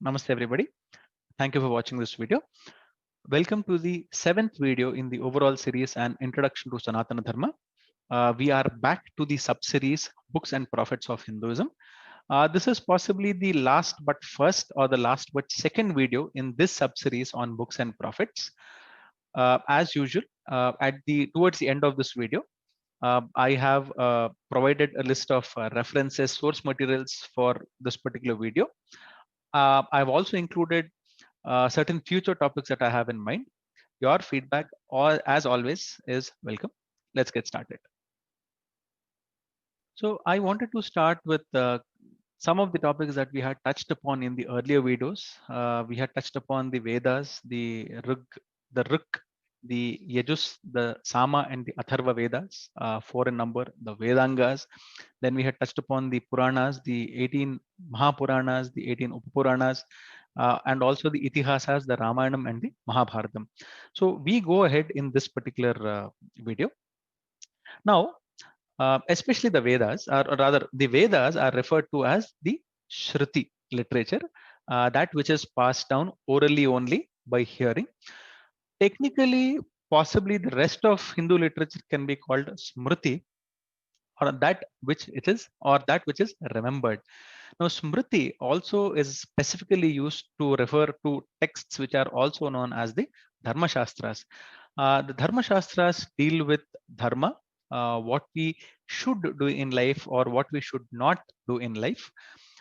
Namaste everybody. Thank you for watching this video. Welcome to the 7th video in the overall series and introduction to Sanatana Dharma. We are back to the sub-series Books and Prophets of Hinduism. This is possibly the last but first or the last but second video in this sub-series on Books and Prophets. As usual, towards the end of this video, I have provided a list of references, source materials for this particular video. I've also included certain future topics that I have in mind. Your feedback, or as always, is welcome. Let's get started. So I wanted to start with some of the topics that we had touched upon in the earlier videos. We had touched upon the Vedas, the Rik, the Yajus, the Sama, and the Atharva Vedas, 4 in number, the Vedangas. Then we had touched upon the Puranas, the 18 Mahapuranas, the 18 Upapuranas, and also the Itihasas, the Ramayanam and the Mahabharatam. So we go ahead in this particular video. Now, especially the Vedas, or rather the Vedas are referred to as the Shruti literature, that which is passed down orally only by hearing. Technically, possibly the rest of Hindu literature can be called Smriti, or that which it is, or that which is remembered. Now, Smriti also is specifically used to refer to texts which are also known as the Dharma Shastras. The Dharma Shastras deal with Dharma, what we should do in life or what we should not do in life,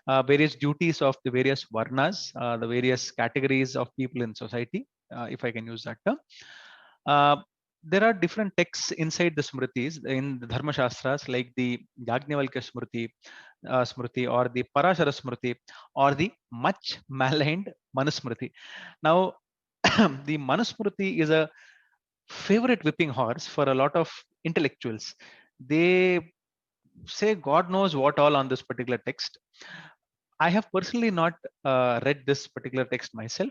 various duties of the various Varnas, the various categories of people in society, if I can use that term. There are different texts inside the Smritis in the Dharma Shastras, like the Yajnavalkya Smriti, or the Parashara Smriti, or the much maligned Manusmriti. Now, the Manusmriti is a favorite whipping horse for a lot of intellectuals. They say God knows what all on this particular text. I have personally not read this particular text myself,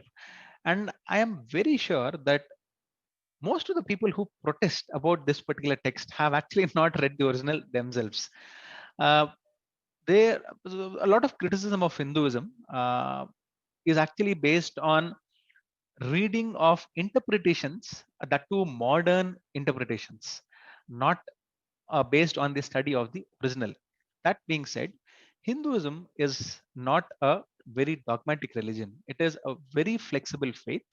and I am very sure that most of the people who protest about this particular text have actually not read the original themselves. Uh, there, a lot of criticism of Hinduism is actually based on reading of interpretations, that too modern interpretations, not based on the study of the original. That being said, Hinduism is not a very dogmatic religion. It is a very flexible faith.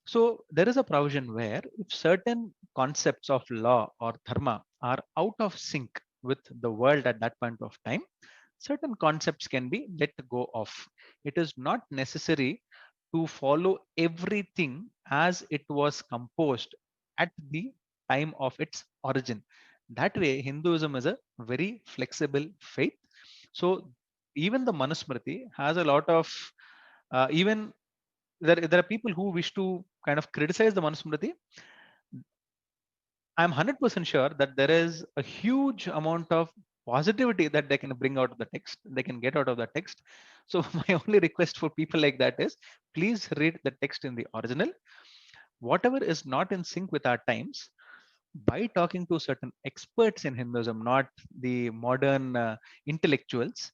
So there is a provision where if certain concepts of law or dharma are out of sync with the world at that point of time, certain concepts can be let go of. It is not necessary to follow everything as it was composed at the time of its origin. That way, Hinduism is a very flexible faith. So even the Manusmriti has a lot of even there are people who wish to kind of criticize the Manusmriti. I'm 100% sure that there is a huge amount of positivity that they can bring out of the text, they can get out of the text. So my only request for people like that is please read the text in the original. Whatever is not in sync with our times, by talking to certain experts in Hinduism, not the modern intellectuals,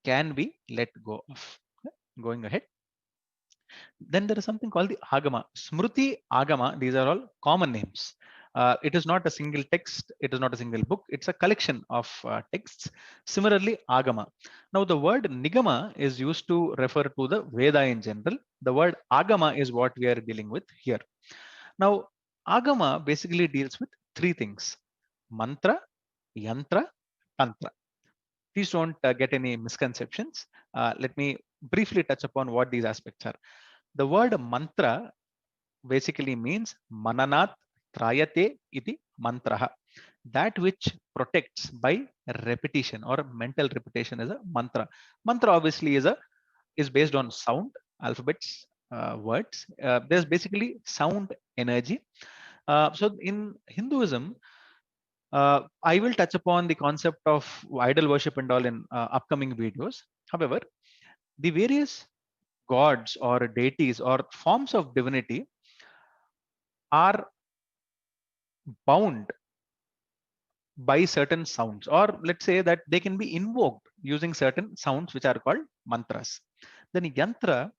can be let go of. Going ahead. Then there is something called the Agama. Smruti, Agama, these are all common names. It is not a single text, it is not a single book, it's a collection of texts. Similarly, Agama. Now, the word Nigama is used to refer to the Veda in general. The word Agama is what we are dealing with here. Now, Agama basically deals with three things: mantra, yantra, tantra. Please don't get any misconceptions. Let me briefly touch upon what these aspects are. The word mantra basically means mananat trayate iti mantraha. That which protects by repetition or mental repetition is a mantra. Mantra obviously is based on sound, alphabets, words. There's basically sound energy. So in Hinduism, I will touch upon the concept of idol worship and all in upcoming videos. However, the various gods or deities or forms of divinity are bound by certain sounds, or let's say that they can be invoked using certain sounds which are called mantras. Then yantra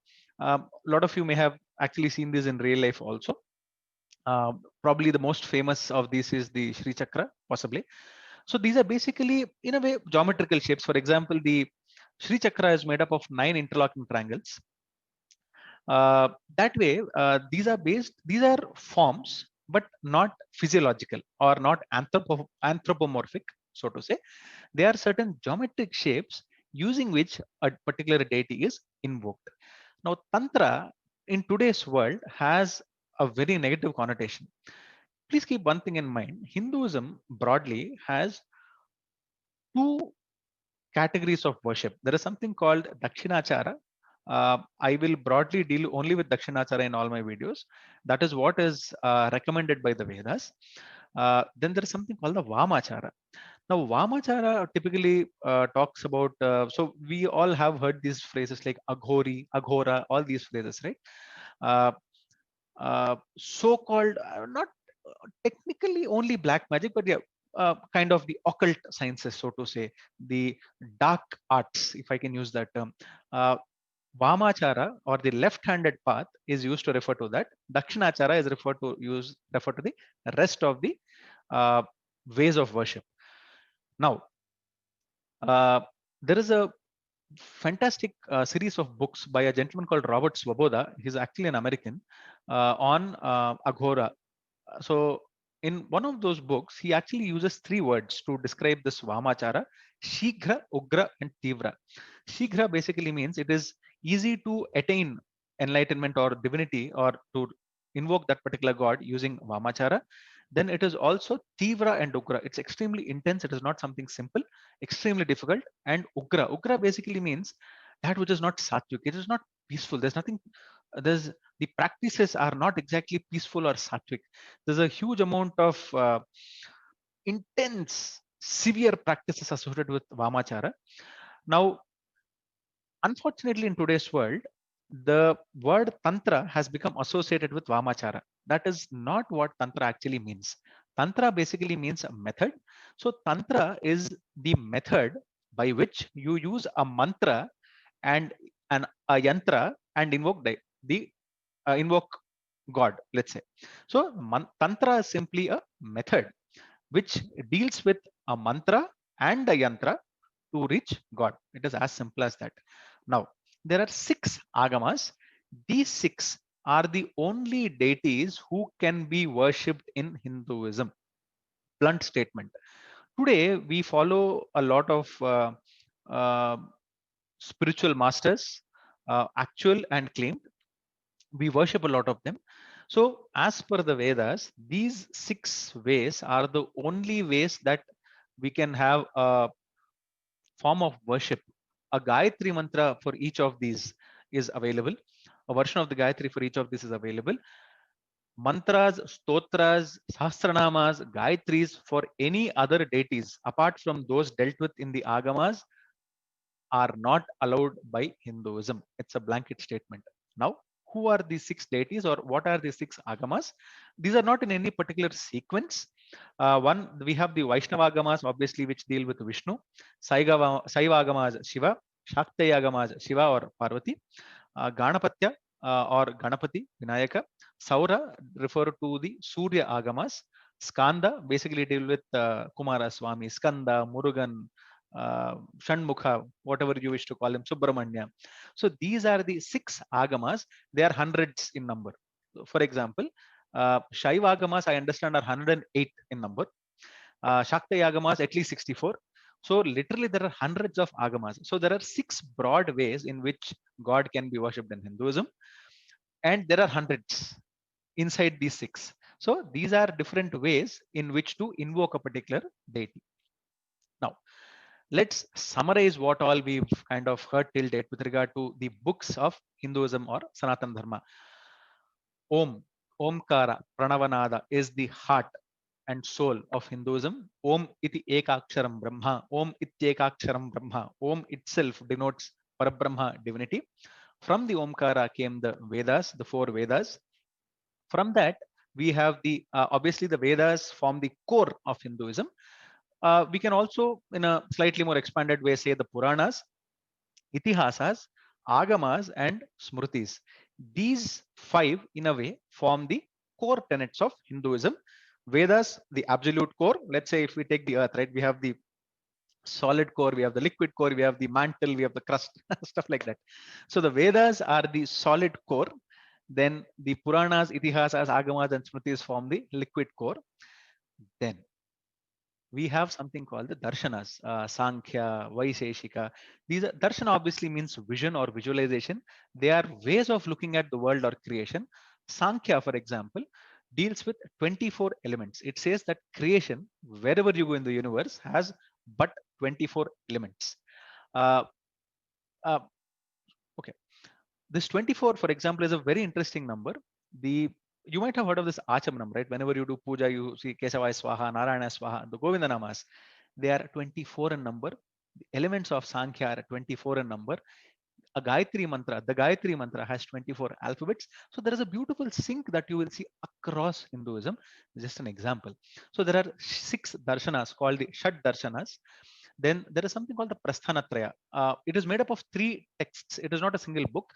A lot of you may have actually seen this in real life also. Probably the most famous of these is the Shri Chakra, possibly. So these are basically, in a way, geometrical shapes. For example, the Shri Chakra is made up of 9 interlocking triangles. That way, these are forms, but not physiological or not anthropomorphic, so to say. They are certain geometric shapes using which a particular deity is invoked. Now, Tantra in today's world has a very negative connotation. Please keep one thing in mind. Hinduism broadly has two categories of worship. There is something called Dakshinachara. I will broadly deal only with Dakshinachara in all my videos. That is what is recommended by the Vedas. Then there is something called the Vamachara. Now, Vamachara typically talks about, so we all have heard these phrases like Aghori, Aghora, all these phrases, right? Uh, So-called, not technically only black magic, but yeah, kind of the occult sciences, so to say, the dark arts, if I can use that term. Uh, Vamachara, or the left-handed path, is used to refer to that. Dakshinachara is refer to the rest of the uh, ways of worship. Now, uh, there is a fantastic series of books by a gentleman called Robert Swoboda. He's actually an American, on Aghora. So in one of those books, he actually uses three words to describe this Vamachara: Shighra, Ugra, and Tivra. Shighra basically means it is easy to attain enlightenment or divinity, or to invoke that particular god using Vamachara. Then it is also Tivra and Ugra. It's extremely intense. It is not something simple, extremely difficult. And Ugra. Ugra basically means that which is not sattvic. It is not peaceful. There's nothing. There's The practices are not exactly peaceful or sattvic. There's a huge amount of intense, severe practices associated with Vamachara. Now, unfortunately, in today's world, the word Tantra has become associated with Vamachara. That is not what Tantra actually means. Tantra basically means a method. So, Tantra is the method by which you use a mantra and a yantra and invoke God, let's say. So, Tantra is simply a method which deals with a mantra and a yantra to reach God. It is as simple as that. Now, there are 6 agamas. These 6 are the only deities who can be worshipped in Hinduism. Blunt statement. Today, we follow a lot of uh, spiritual masters, actual and claimed. We worship a lot of them. So, as per the Vedas, these 6 ways are the only ways that we can have a form of worship. A Gayatri mantra for each of these is available. A version of the Gayatri for each of these is available. Mantras, stotras, sahasranamas, Gayatris for any other deities apart from those dealt with in the Agamas are not allowed by Hinduism. It's a blanket statement. Now, who are these 6 deities, or what are these 6 agamas? These are not in any particular sequence. One, we have the Vaishnava agamas, obviously, which deal with Vishnu. Saiva agamas, Shiva. Shaktaya agamas, Shiva or Parvati. Ganapatya, or Ganapati, Vinayaka. Saura refer to the Surya agamas. Skanda basically deal with Kumara Swami, Skanda, Murugan, Shanmukha, whatever you wish to call him, Subramanya. So these are the 6 agamas. They are hundreds in number. So for example, Shaiva agamas, I understand, are 108 in number. Shakta agamas, at least 64. So literally there are hundreds of agamas. So there are 6 broad ways in which God can be worshipped in Hinduism, and there are hundreds inside these 6. So these are different ways in which to invoke a particular deity. Now, let's summarize what all we've kind of heard till date with regard to the books of Hinduism or Sanatana Dharma. Om, Omkara, Pranavanada is the heart and soul of Hinduism. Om iti ekaksharam Brahma. Om ityekaksharam Brahma. Om itself denotes Parabrahma, divinity. From the Omkara came the Vedas, the 4 Vedas. From that, we have the obviously the Vedas form the core of Hinduism. We can also, in a slightly more expanded way, say the Puranas, Itihasas, Agamas, and Smritis. These five, in a way, form the core tenets of Hinduism. Vedas, the absolute core. Let's say if we take the earth, right, we have the solid core, we have the liquid core, we have the mantle, we have the crust, stuff like that. So the Vedas are the solid core. Then the Puranas, Itihasas, Agamas, and Smritis form the liquid core. Then we have something called the darshanas, Sankhya, Vaisheshika. These are, darshana obviously means vision or visualization. They are ways of looking at the world or creation. Sankhya, for example, deals with 24 elements. It says that creation, wherever you go in the universe, has but 24 elements. Uh, uh, okay, this 24, for example, is a very interesting number. The You might have heard of this Achamanam, right? Whenever you do puja, you see Kesavaya Swaha, Narayana Swaha, the Govinda Namas. They are 24 in number. The elements of Sankhya are 24 in number. A Gayatri mantra, the Gayatri mantra has 24 alphabets. So there is a beautiful sync that you will see across Hinduism. Just an example. So there are 6 darshanas called the Shad darshanas. Then there is something called the Prasthanatraya. It is made up of 3 texts. It is not a single book.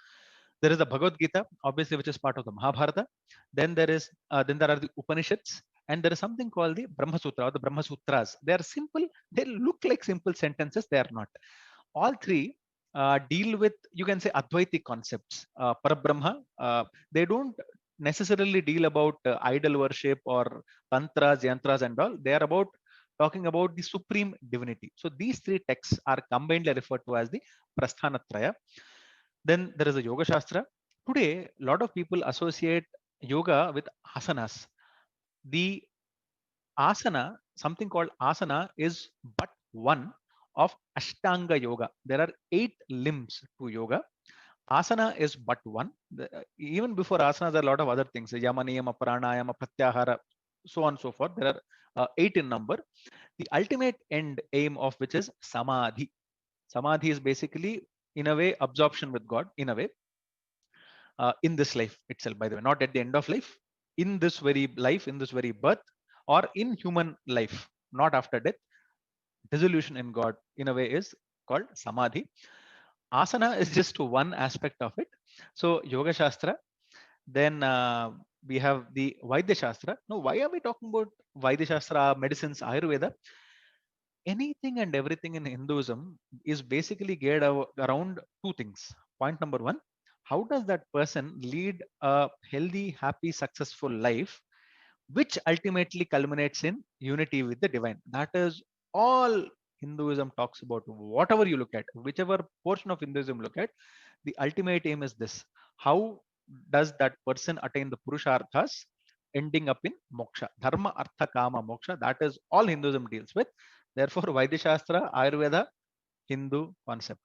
There is the Bhagavad Gita, obviously, which is part of the Mahabharata. Then there are the Upanishads, and there is something called the Brahma Sutra or the Brahma Sutras. They are simple. They look like simple sentences. They are not. All three deal with, you can say, Advaiti concepts. Parabrahma. They don't necessarily deal about idol worship or tantras, yantras, and all. They are about talking about the supreme divinity. So these 3 texts are combinedly referred to as the Prasthanatraya. Then there is a Yoga Shastra. Today, a lot of people associate yoga with asanas. The asana, something called asana, is but one of Ashtanga Yoga. There are 8 limbs to yoga. Asana is but one. Even before asana, there are a lot of other things: yama, niyama, pranayama, pratyahara, so on and so forth. There are 8 in number. The ultimate end aim of which is samadhi. Samadhi is basically, in a way, absorption with God, in a way, in this life itself, by the way, not at the end of life, in this very life, in this very birth, or in human life, not after death. Dissolution in God, in a way, is called samadhi. Asana is just one aspect of it. So Yoga Shastra. Then we have the Vaidya Shastra. Now, why are we talking about Vaidya Shastra, medicines, Ayurveda? Anything and everything in Hinduism is basically geared around 2 things. Point number 1: how does that person lead a healthy, happy, successful life, which ultimately culminates in unity with the divine? That is all Hinduism talks about. Whatever you look at, whichever portion of Hinduism look at, the ultimate aim is this: how does that person attain the Purusharthas, ending up in moksha? Dharma, Artha, Kama, Moksha. That is all Hinduism deals with. Therefore, Vaidya Shastra, Ayurveda, Hindu concept.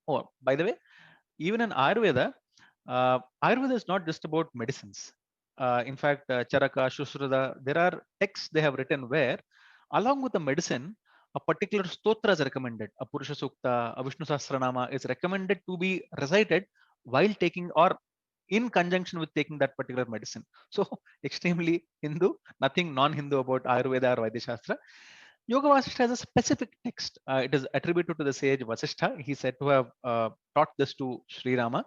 Oh, by the way, even in Ayurveda is not just about medicines. In fact, Charaka, Shushrada, there are texts they have written where, along with the medicine, a particular stotra is recommended. A Purusha Sukta, a Vishnu Sahasranama is recommended to be recited while taking, or in conjunction with taking, that particular medicine. So extremely Hindu, nothing non-Hindu about Ayurveda or Vaidya Shastra. Yoga Vasishtha has a specific text. It is attributed to the sage Vasishtha. He said to have taught this to Sri Rama.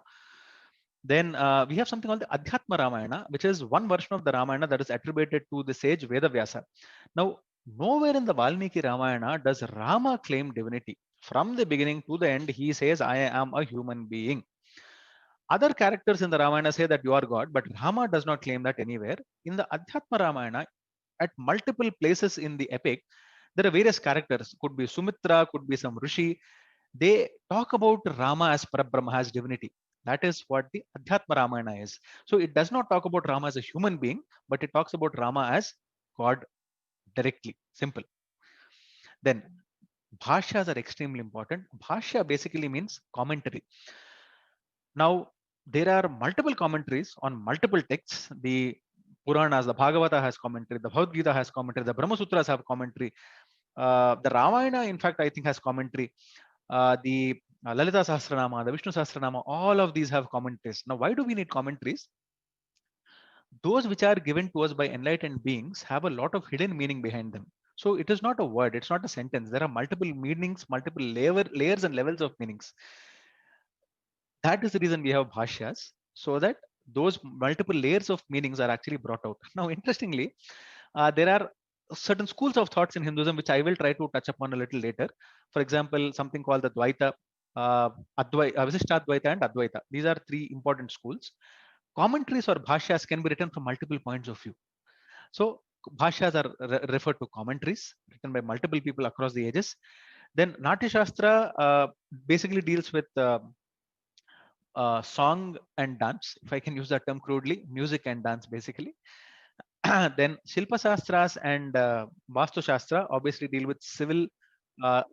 Then we have something called the Adhyatma Ramayana, which is one version of the Ramayana that is attributed to the sage Vedavyasa. Now, nowhere in the Valmiki Ramayana does Rama claim divinity. From the beginning to the end, he says, I am a human being. Other characters in the Ramayana say that you are God, but Rama does not claim that anywhere. In the Adhyatma Ramayana, at multiple places in the epic, there are various characters. Could be Sumitra, could be some Rishi. They talk about Rama as Parabrahma, as divinity. That is what the Adhyatma Ramayana is. So it does not talk about Rama as a human being, but it talks about Rama as God directly. Simple. Then bhashyas are extremely important. Bhashya basically means commentary. Now, there are multiple commentaries on multiple texts. The Puranas, the Bhagavata has commentary, the Bhagavad Gita has commentary, the Brahma Sutras have commentary. The Ramayana, in fact, I think has commentary. The Lalita Sahasranama, the Vishnu Sahasranama, all of these have commentaries. Now, why do we need commentaries? Those which are given to us by enlightened beings have a lot of hidden meaning behind them. So it is not a word, it's not a sentence. There are multiple meanings, multiple layers and levels of meanings. That is the reason we have bhashyas, so that those multiple layers of meanings are actually brought out. Now, interestingly, there are certain schools of thoughts in Hinduism which I will try to touch upon a little later. For example, something called the Dvaita, Visishtadvaita, and Advaita. These are three important schools. Commentaries or bhashyas can be written from multiple points of view. So, bhashyas are referred to commentaries written by multiple people across the ages. Then, Natya Shastra basically deals with song and dance, if I can use that term crudely, music and dance basically. Then Shilpa Shastras and Vastu Shastra obviously deal with civil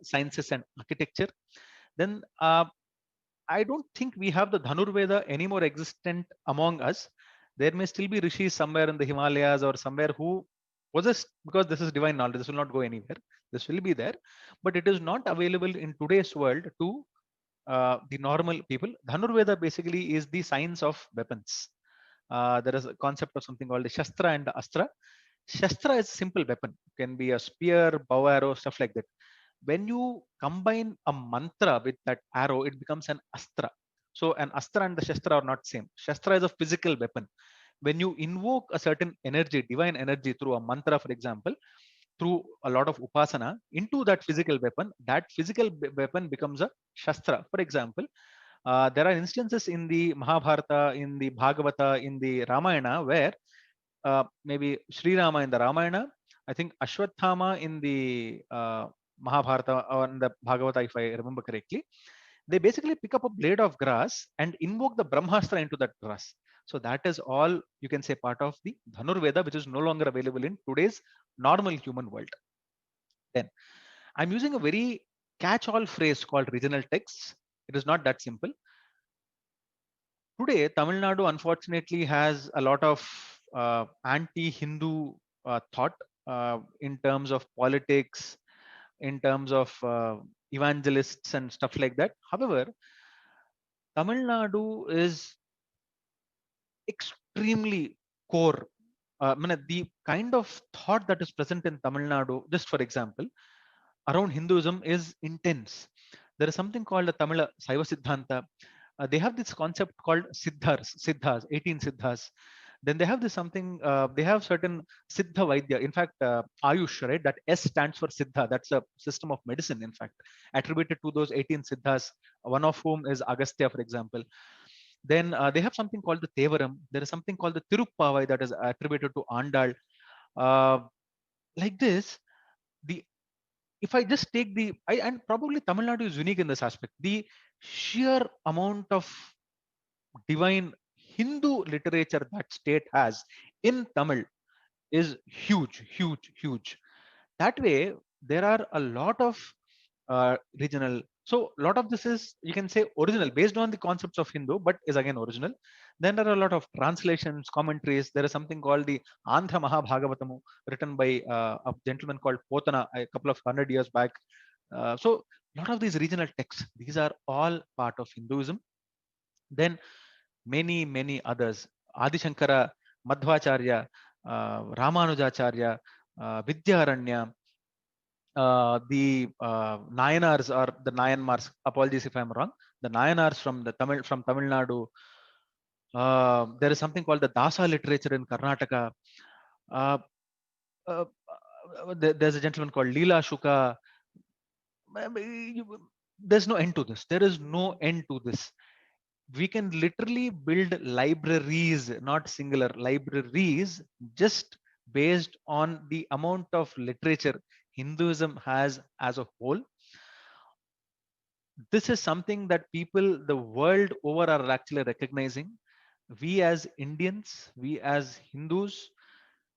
sciences and architecture. Then I don't think we have the Dhanurveda anymore existent among us. There may still be rishis somewhere in the Himalayas or somewhere who possess, because this is divine knowledge, this will not go anywhere. This will be there, but it is not available in today's world to the normal people. Dhanurveda basically is the science of weapons. There is a concept of something called the Shastra and the Astra. Shastra is a simple weapon, can be a spear, bow arrow, stuff like that. When you combine a mantra with that arrow, it becomes an Astra. So an Astra and the Shastra are not same. Shastra is a physical weapon. When you invoke a certain energy, divine energy through a mantra, for example, through a lot of upasana into that physical weapon, that physical weapon becomes a Shastra. For example, there are instances in the Mahabharata, in the Bhagavata, in the Ramayana where maybe Sri Rama in the Ramayana, I think Ashwathama in the Mahabharata or in the Bhagavata, if I remember correctly, they basically pick up a blade of grass and invoke the Brahmastra into that grass. So that is all you can say part of the Dhanurveda, which is no longer available in today's normal human world. Then I'm using a very catch-all phrase called regional texts. It is not that simple. Today, Tamil Nadu unfortunately has a lot of anti-Hindu thought in terms of politics, in terms of evangelists and stuff like that. However, Tamil Nadu is extremely core. The kind of thought that is present in Tamil Nadu, just for example, around Hinduism is intense. There is something called the Tamil Saiva Siddhanta. They have this concept called Siddhas, 18 Siddhas. Then they have this something, they have certain Siddha Vaidya. In fact, Ayush, right? That S stands for Siddha. That's a system of medicine, in fact, attributed to those 18 Siddhas, one of whom is Agastya, for example. Then they have something called the Tevaram. There is something called the Tiruppavai that is attributed to Andal. Uh, like this, the if I just take and probably Tamil Nadu is unique in this aspect, the sheer amount of divine Hindu literature that state has in Tamil is huge, huge, huge. That way, there are a lot of regional. So, a lot of this is, you can say, original, based on the concepts of Hindu, but is again original. Then there are a lot of translations, commentaries. There is something called the Andhra Mahabhagavatamu, written by a gentleman called Potana a couple of 100 years back. So, a lot of these regional texts, these are all part of Hinduism. Then many, many others. Adi Shankara, Madhvacharya, Ramanujacharya, Vidyaranya, the Nayanars or the Nayanmars. Apologies if I'm wrong. The Nayanars from Tamil Nadu. There is something called the Dasa literature in Karnataka. Uh, there's a gentleman called Leela Shuka. There's no end to this. There is no end to this. We can literally build libraries, not singular libraries, just based on the amount of literature Hinduism has as a whole. This is something that people the world over are actually recognizing. We as Indians, we as Hindus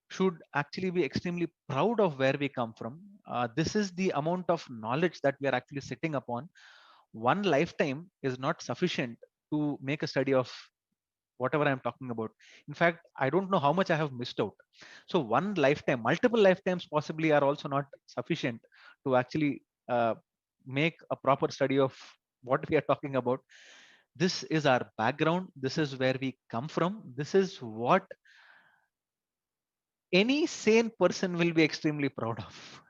should actually be extremely proud of where we come from. This is the amount of knowledge that we are actually sitting upon. One lifetime is not sufficient to make a study of whatever I'm talking about. In fact, I don't know how much I have missed out. So one lifetime, multiple lifetimes possibly are also not sufficient to actually make a proper study of what we are talking about. This is our background. This is where we come from. This is what any sane person will be extremely proud of.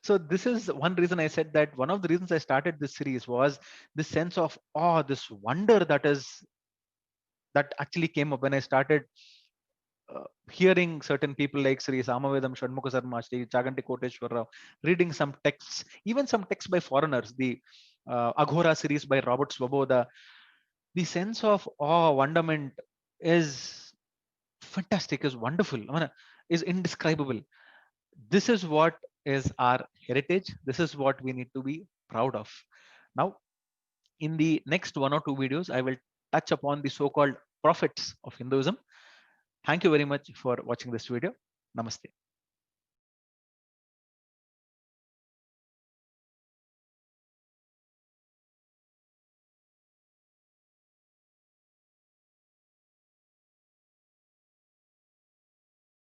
So this is one reason I said that one of the reasons I started this series was this sense of awe, this wonder that actually came up when I started hearing certain people like Sri Samavedam Shanmuka Sarma, Sri Chaganti Koteshwar Rao, reading some texts, even some texts by foreigners, the Aghora series by Robert Swoboda. The sense of awe, wonderment is fantastic, is wonderful, I mean, is indescribable. This is what is our heritage. This is what we need to be proud of. Now, in the next one or two videos, I will touch upon the so-called prophets of Hinduism. Thank you very much for watching this video. Namaste.